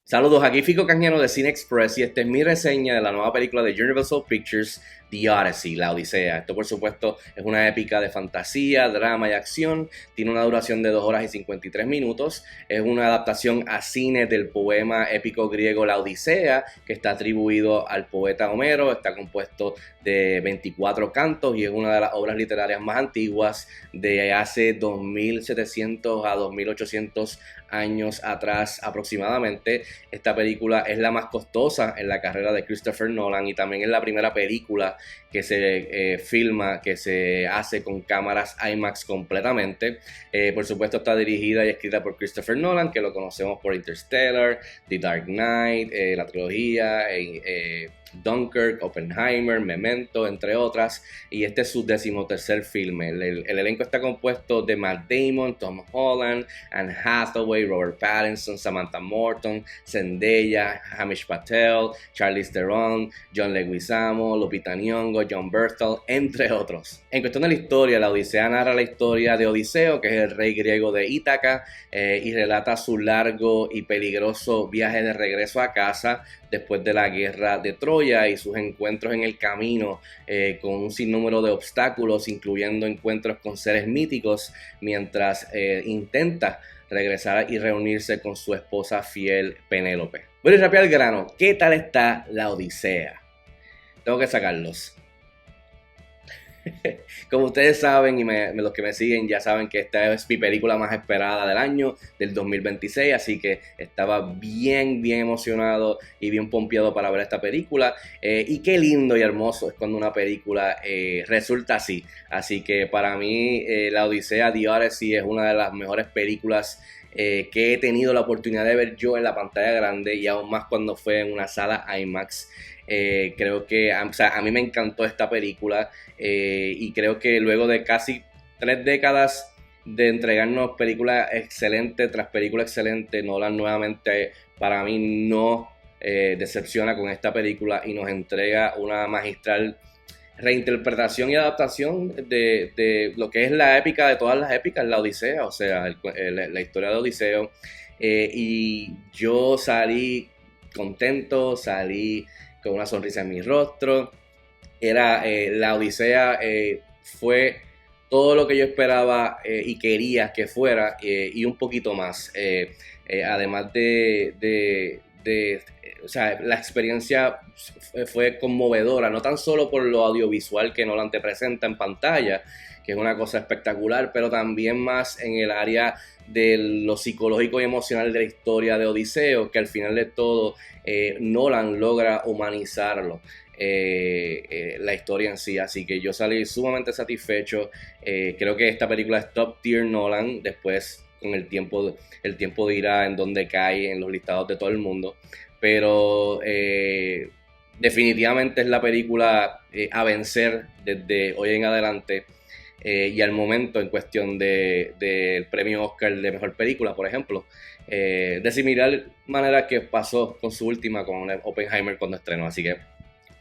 Saludos, aquí Fico Canjiano de Cine Express y esta es mi reseña de la nueva película de Universal Pictures, The Odyssey, La Odisea. Esto por supuesto es una épica de fantasía, drama y acción, tiene una duración de 2 horas y 53 minutos, es una adaptación a cine del poema épico griego La Odisea, que está atribuido al poeta Homero, está compuesto de 24 cantos y es una de las obras literarias más antiguas de hace 2700 a 2800 años atrás aproximadamente. Esta película es la más costosa en la carrera de Christopher Nolan y también es la primera película que se filma, que se hace con cámaras IMAX completamente. Por supuesto está dirigida y escrita por Christopher Nolan, que lo conocemos por Interstellar, The Dark Knight, la trilogía, Dunkirk, Oppenheimer, Memento, entre otras, y este es su 13º filme. El elenco está compuesto de Matt Damon, Tom Holland, Anne Hathaway, Robert Pattinson, Samantha Morton, Zendaya, Hamish Patel, Charlize Theron, John Leguizamo, Lupita Nyong'o, John Bernthal, entre otros. En cuestión de la historia, la Odisea narra la historia de Odiseo, que es el rey griego de Ítaca, y relata su largo y peligroso viaje de regreso a casa después de la guerra de Troya y sus encuentros en el camino con un sinnúmero de obstáculos, incluyendo encuentros con seres míticos, mientras intenta regresar y reunirse con su esposa fiel Penélope. Bueno, y rápido al grano, ¿qué tal está la Odisea? Tengo que sacarlos. Como ustedes saben y los que me siguen ya saben que esta es mi película más esperada del año, del 2026, así que estaba bien emocionado y bien pompeado para ver esta película, y qué lindo y hermoso es cuando una película resulta así que para mí La Odisea, The Odyssey, es una de las mejores películas que he tenido la oportunidad de ver yo en la pantalla grande, y aún más cuando fue en una sala IMAX. Creo que a mí me encantó esta película, y creo que luego de casi 3 décadas de entregarnos película excelente tras película excelente, Nolan nuevamente para mí no decepciona con esta película y nos entrega una magistral reinterpretación y adaptación de lo que es la épica de todas las épicas, la Odisea, o sea, la historia de Odiseo. Y yo salí contento, salí con una sonrisa en mi rostro. La Odisea fue todo lo que yo esperaba y quería que fuera, y un poquito más. Además o sea, la experiencia fue conmovedora, no tan solo por lo audiovisual que Nolan te presenta en pantalla, que es una cosa espectacular, pero también más en el área de lo psicológico y emocional de la historia de Odiseo, que al final de todo Nolan logra humanizarlo. La historia en sí, así que yo salí sumamente satisfecho. Creo que esta película es top tier Nolan. Después con el tiempo dirá en dónde cae en los listados de todo el mundo, pero definitivamente es la película a vencer desde hoy en adelante, y al momento en cuestión del premio Oscar de mejor película, por ejemplo, de similar manera que pasó con su última, con Oppenheimer, cuando estrenó. Así que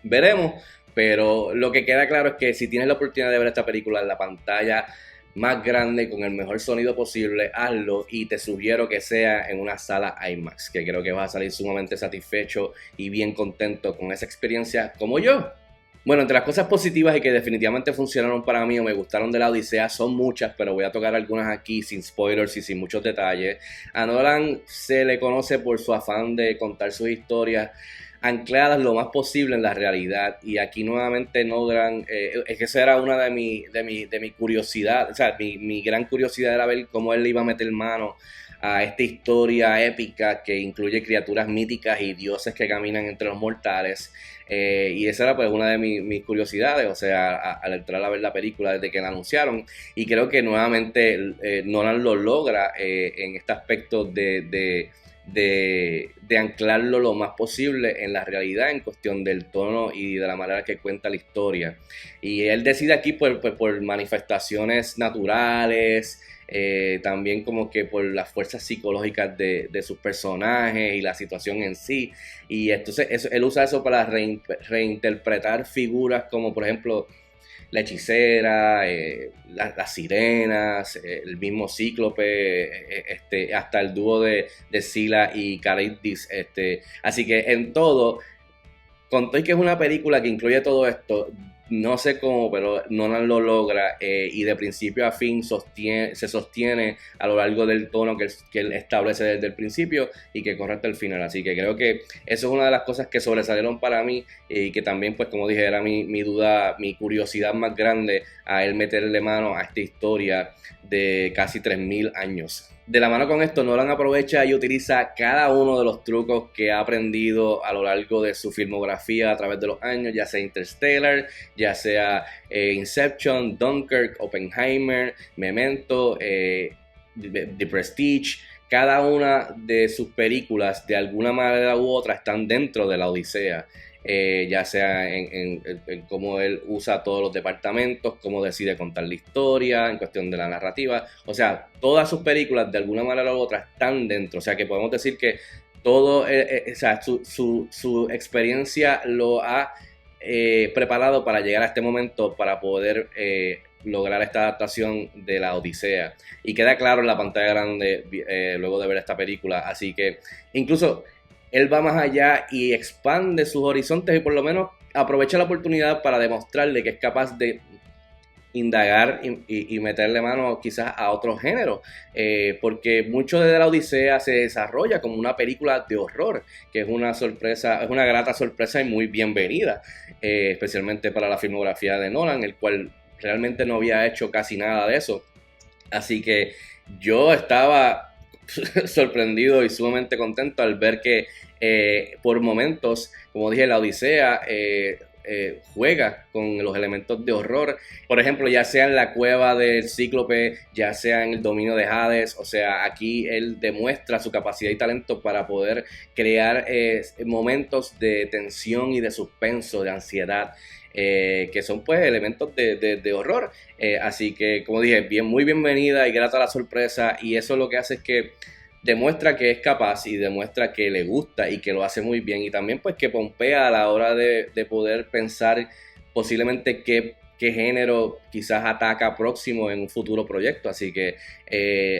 veremos, pero lo que queda claro es que si tienes la oportunidad de ver esta película en la pantalla más grande, con el mejor sonido posible, hazlo, y te sugiero que sea en una sala IMAX, que creo que vas a salir sumamente satisfecho y bien contento con esa experiencia como yo. Bueno, entre las cosas positivas y que definitivamente funcionaron para mí o me gustaron de la Odisea son muchas, pero voy a tocar algunas aquí sin spoilers y sin muchos detalles. A Nolan se le conoce por su afán de contar sus historias ancladas lo más posible en la realidad, y aquí nuevamente Nolan, es que esa era una de mi curiosidad, o sea, mi gran curiosidad era ver cómo él le iba a meter mano a esta historia épica que incluye criaturas míticas y dioses que caminan entre los mortales. Y esa era pues una de mis curiosidades, o sea, al entrar a ver la película desde que la anunciaron, y creo que nuevamente Nolan lo logra en este aspecto de anclarlo lo más posible en la realidad, en cuestión del tono y de la manera que cuenta la historia. Y él decide aquí por manifestaciones naturales, también como que por las fuerzas psicológicas de sus personajes y la situación en sí. Y entonces él usa eso para reinterpretar figuras como, por ejemplo, la hechicera, las sirenas, el mismo Cíclope, hasta el dúo de Scylla y Charybdis. Así que en todo, con todo y que es una película que incluye todo esto, no sé cómo, pero Nolan lo logra, y de principio a fin se sostiene a lo largo del tono que él establece desde el principio y que corre hasta el final. Así que creo que eso es una de las cosas que sobresalieron para mí, y que también, pues como dije, era mi duda, mi curiosidad más grande a él meterle mano a esta historia de casi 3000 años. De la mano con esto, Nolan aprovecha y utiliza cada uno de los trucos que ha aprendido a lo largo de su filmografía a través de los años, ya sea Interstellar, ya sea Inception, Dunkirk, Oppenheimer, Memento, The Prestige. Cada una de sus películas, de alguna manera u otra, están dentro de la Odisea. Ya sea en cómo él usa todos los departamentos, cómo decide contar la historia, en cuestión de la narrativa. O sea, todas sus películas de alguna manera u otra están dentro. O sea, que podemos decir que todo, o sea, su experiencia lo ha preparado para llegar a este momento, para poder lograr esta adaptación de la Odisea. Y queda claro en la pantalla grande luego de ver esta película. Así que incluso él va más allá y expande sus horizontes, y por lo menos aprovecha la oportunidad para demostrarle que es capaz de indagar y meterle mano quizás a otros géneros, porque mucho de la Odisea se desarrolla como una película de horror, que es una sorpresa, es una grata sorpresa y muy bienvenida, especialmente para la filmografía de Nolan, el cual realmente no había hecho casi nada de eso. Así que yo estaba sorprendido y sumamente contento al ver que por momentos, como dije, la Odisea juega con los elementos de horror. Por ejemplo, ya sea en la cueva del Cíclope, ya sea en el dominio de Hades. O sea, aquí él demuestra su capacidad y talento para poder crear momentos de tensión y de suspenso, de ansiedad, que son pues elementos de horror. Así que, como dije, muy bienvenida y grata la sorpresa, y eso lo que hace es que demuestra que es capaz y demuestra que le gusta y que lo hace muy bien, y también pues que pompea a la hora de poder pensar posiblemente qué género quizás ataca próximo en un futuro proyecto. Así que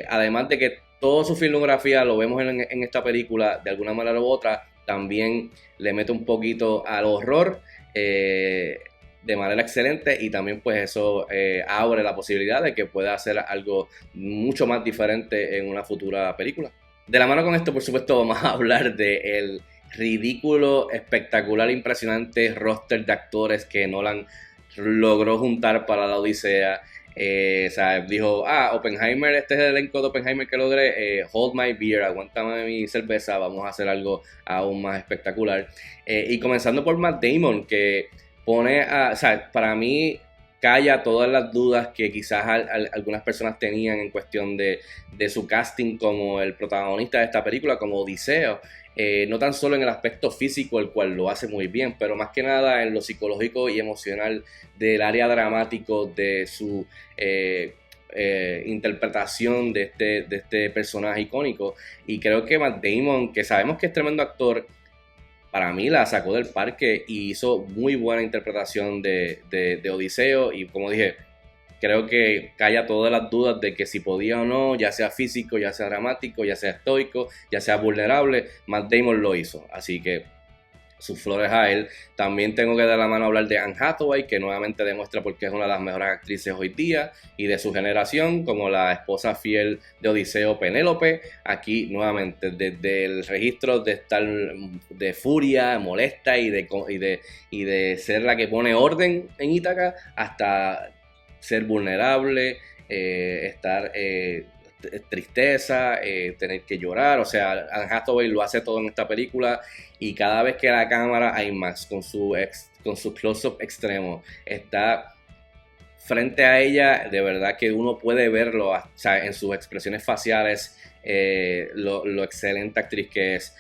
además de que toda su filmografía lo vemos en esta película de alguna manera u otra, también le mete un poquito al horror de manera excelente, y también pues eso abre la posibilidad de que pueda hacer algo mucho más diferente en una futura película. De la mano con esto, por supuesto, vamos a hablar del ridículo, espectacular, impresionante roster de actores que Nolan logró juntar para la Odisea. O sea, dijo, Oppenheimer, este es el elenco de Oppenheimer que logré, hold my beer, aguántame mi cerveza, vamos a hacer algo aún más espectacular. Y comenzando por Matt Damon, que pone o sea, para mí calla todas las dudas que quizás algunas personas tenían en cuestión de su casting como el protagonista de esta película, como Odiseo. No tan solo en el aspecto físico, el cual lo hace muy bien, pero más que nada en lo psicológico y emocional del área dramático de su interpretación de este personaje icónico. Y creo que Matt Damon, que sabemos que es tremendo actor, para mí la sacó del parque y hizo muy buena interpretación de Odiseo. Y como dije, creo que calla todas las dudas de que si podía o no, ya sea físico, ya sea dramático, ya sea estoico, ya sea vulnerable. Matt Damon lo hizo, así que sus flores a él. También tengo que dar la mano a hablar de Anne Hathaway, que nuevamente demuestra por qué es una de las mejores actrices hoy día y de su generación, como la esposa fiel de Odiseo, Penélope. Aquí nuevamente, desde el registro de estar de furia, molesta y de ser la que pone orden en Ítaca, hasta ser vulnerable, estar tristeza, tener que llorar. O sea, Anne Hathaway lo hace todo en esta película, y cada vez que la cámara IMAX con su close-up extremo está frente a ella, de verdad que uno puede verlo, o sea, en sus expresiones faciales, lo excelente actriz que es.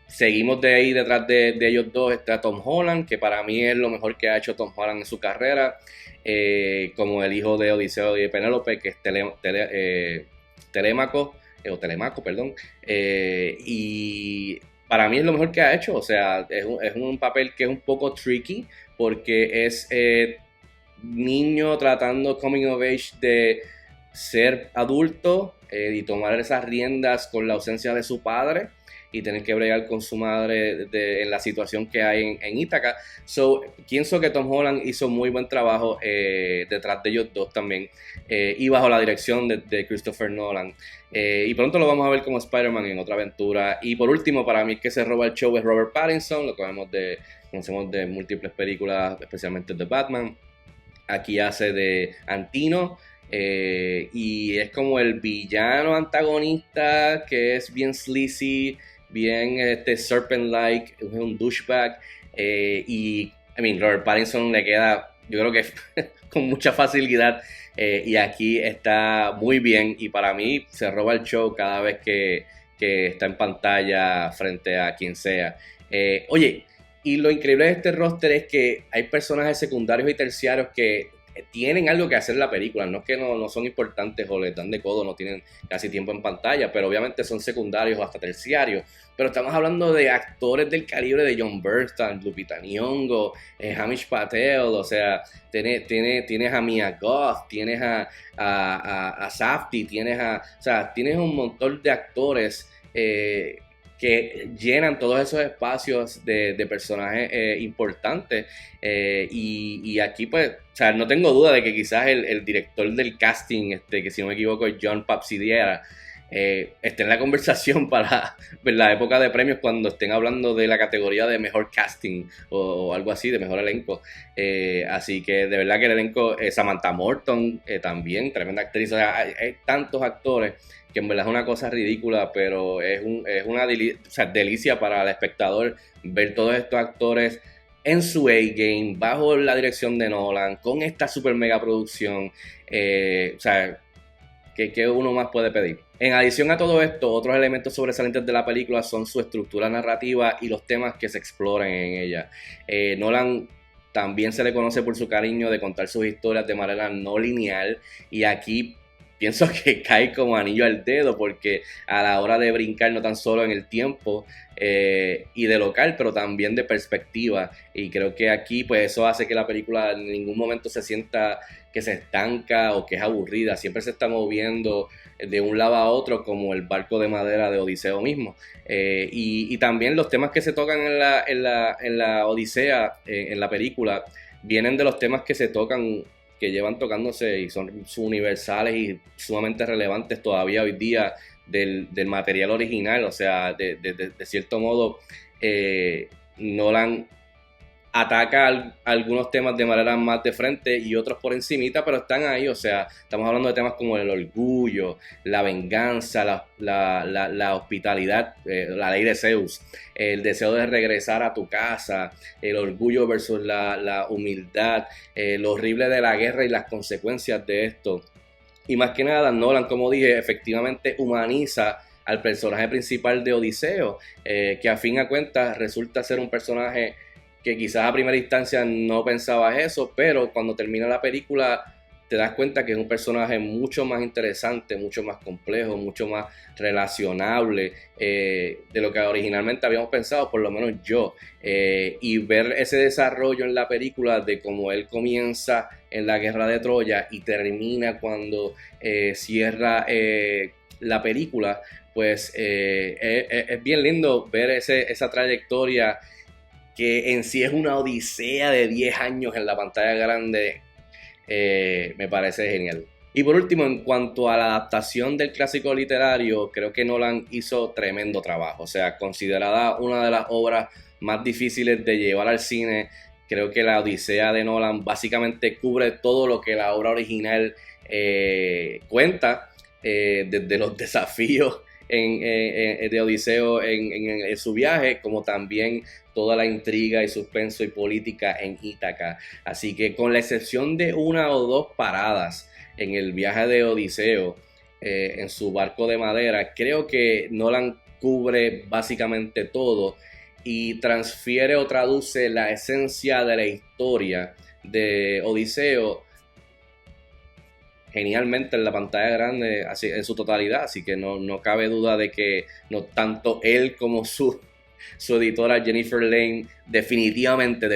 Seguimos de ahí detrás de ellos dos está Tom Holland, que para mí es lo mejor que ha hecho Tom Holland en su carrera, como el hijo de Odiseo y de Penélope, que es Telemaco, perdón. Y para mí es lo mejor que ha hecho. O sea, es un papel que es un poco tricky, porque es niño tratando coming of age de ser adulto y tomar esas riendas con la ausencia de su padre y tener que bregar con su madre en la situación que hay en Ítaca. So, pienso que Tom Holland hizo muy buen trabajo detrás de ellos dos también y bajo la dirección de Christopher Nolan. Y pronto lo vamos a ver como Spider-Man en otra aventura. Y por último, para mí, que se roba el show es Robert Pattinson, lo que conocemos de múltiples películas, especialmente de Batman. Aquí hace de Antino. Y es como el villano antagonista que es bien sleazy, bien serpent-like, es un douchebag. Y Robert Pattinson le queda, yo creo que con mucha facilidad. Y aquí está muy bien. Y para mí se roba el show cada vez que está en pantalla frente a quien sea. Oye, y lo increíble de este roster es que hay personajes secundarios y terciarios que tienen algo que hacer en la película, no es que no son importantes o les dan de codo, no tienen casi tiempo en pantalla, pero obviamente son secundarios o hasta terciarios. Pero estamos hablando de actores del calibre de John Bernthal, Lupita Nyong'o, Hamish Patel, o sea, tienes a Mia Goth, tienes a Safdie, tienes un montón de actores que llenan todos esos espacios de personajes importantes. Y aquí, pues, o sea, no tengo duda de que quizás el director del casting, que si no me equivoco es John Papsidiera, esté en la conversación para la época de premios cuando estén hablando de la categoría de mejor casting o algo así, de mejor elenco. Así que de verdad que el elenco, Samantha Morton también, tremenda actriz. O sea, hay tantos actores que en verdad es una cosa ridícula, pero es una delicia para el espectador ver todos estos actores en su A-game, bajo la dirección de Nolan, con esta super mega producción. O sea, ¿qué uno más puede pedir? En adición a todo esto, otros elementos sobresalientes de la película son su estructura narrativa y los temas que se exploran en ella. Nolan también se le conoce por su cariño de contar sus historias de manera no lineal, y aquí pienso que cae como anillo al dedo, porque a la hora de brincar no tan solo en el tiempo y de local, pero también de perspectiva, y creo que aquí pues eso hace que la película en ningún momento se sienta que se estanca o que es aburrida, siempre se está moviendo de un lado a otro, como el barco de madera de Odiseo mismo. Y también los temas que se tocan en la Odisea, en la película, vienen de los temas que se tocan, que llevan tocándose y son universales y sumamente relevantes todavía hoy día del material original. O sea, de cierto modo, Nolan ataca algunos temas de manera más de frente y otros por encimita, pero están ahí. O sea, estamos hablando de temas como el orgullo, la venganza, la hospitalidad, la ley de Zeus, el deseo de regresar a tu casa, el orgullo versus la humildad, lo horrible de la guerra y las consecuencias de esto. Y más que nada, Nolan, como dije, efectivamente humaniza al personaje principal de Odiseo, que a fin de cuentas resulta ser un personaje que quizás a primera instancia no pensabas eso, pero cuando termina la película te das cuenta que es un personaje mucho más interesante, mucho más complejo, mucho más relacionable de lo que originalmente habíamos pensado, por lo menos yo. Y ver ese desarrollo en la película de cómo él comienza en la guerra de Troya y termina cuando cierra la película, pues es bien lindo ver esa trayectoria, que en sí es una odisea de 10 años en la pantalla grande. Me parece genial. Y por último, en cuanto a la adaptación del clásico literario, creo que Nolan hizo tremendo trabajo. O sea, considerada una de las obras más difíciles de llevar al cine, creo que la Odisea de Nolan básicamente cubre todo lo que la obra original cuenta, desde los desafíos de Odiseo en su viaje, como también toda la intriga y suspenso y política en Ítaca. Así que, con la excepción de una o dos paradas en el viaje de Odiseo en su barco de madera, creo que Nolan cubre básicamente todo y transfiere o traduce la esencia de la historia de Odiseo genialmente en la pantalla grande, así, en su totalidad. Así que no cabe duda de que no tanto él como su su editora Jennifer Lane definitivamente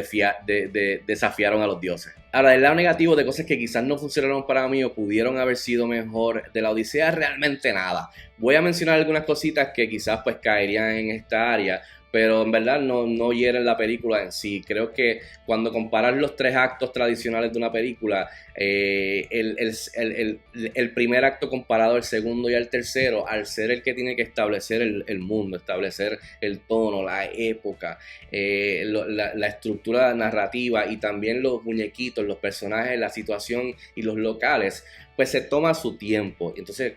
desafiaron a los dioses. Ahora, del lado negativo de cosas que quizás no funcionaron para mí o pudieron haber sido mejor de la Odisea, realmente nada. Voy a mencionar algunas cositas que quizás pues caerían en esta área, pero en verdad no hieren la película en sí. Creo que cuando comparas los tres actos tradicionales de una película, el primer acto comparado al segundo y al tercero, al ser el que tiene que establecer el mundo, establecer el tono, la época, la estructura narrativa y también los muñequitos, los personajes, la situación y los locales, pues se toma su tiempo. Entonces,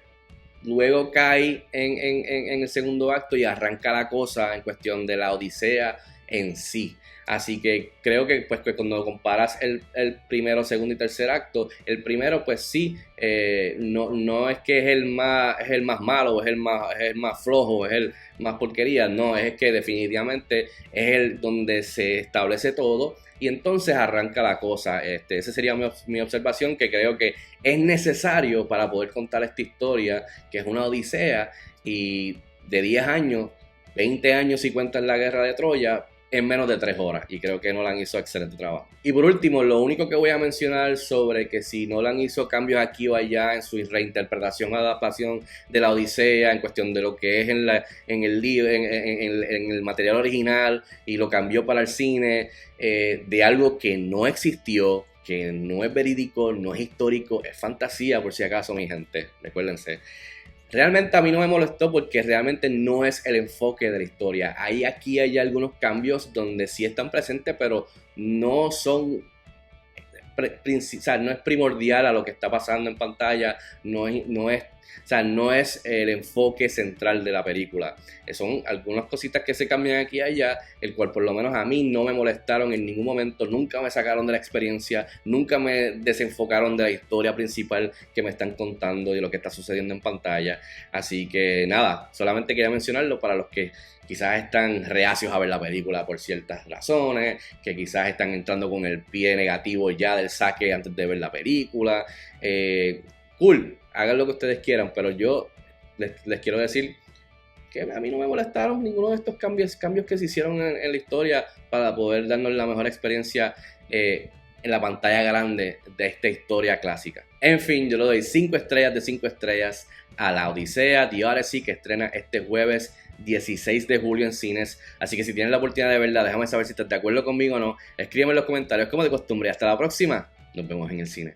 luego cae en el segundo acto y arranca la cosa en cuestión de la Odisea en sí. Así que creo que, pues, que cuando comparas el primero, segundo y tercer acto, el primero pues sí, no es que es el más malo, es el más flojo, es el más porquería, no, es que definitivamente es el donde se establece todo y entonces arranca la cosa. Esa sería mi observación, que creo que es necesario para poder contar esta historia, que es una odisea, y de 10 años, 20 años si cuentas la guerra de Troya, en menos de 3 horas, y creo que Nolan hizo excelente trabajo. Y por último, lo único que voy a mencionar sobre que si Nolan hizo cambios aquí o allá en su reinterpretación o adaptación de la Odisea, en cuestión de lo que es en el material original, y lo cambió para el cine, de algo que no existió, que no es verídico, no es histórico, es fantasía, por si acaso, mi gente, recuérdense. Realmente a mí no me molestó porque realmente no es el enfoque de la historia. Aquí hay algunos cambios donde sí están presentes, pero no son, o sea, no es primordial a lo que está pasando en pantalla, no es el enfoque central de la película. Son algunas cositas que se cambian aquí y allá, el cual por lo menos a mí no me molestaron en ningún momento, nunca me sacaron de la experiencia, nunca me desenfocaron de la historia principal que me están contando y de lo que está sucediendo en pantalla. Así que nada, solamente quería mencionarlo para los que quizás están reacios a ver la película por ciertas razones, que quizás están entrando con el pie negativo ya del saque antes de ver la película. Cool, hagan lo que ustedes quieran, pero yo les quiero decir que a mí no me molestaron ninguno de estos cambios que se hicieron en la historia para poder darnos la mejor experiencia en la pantalla grande de esta historia clásica. En fin, yo le doy 5 estrellas de 5 estrellas a la Odisea, The Odyssey, que estrena este jueves 16 de julio en cines. Así que si tienes la oportunidad de verla, déjame saber si estás de acuerdo conmigo o no. Escríbeme en los comentarios como de costumbre. Hasta la próxima, nos vemos en el cine.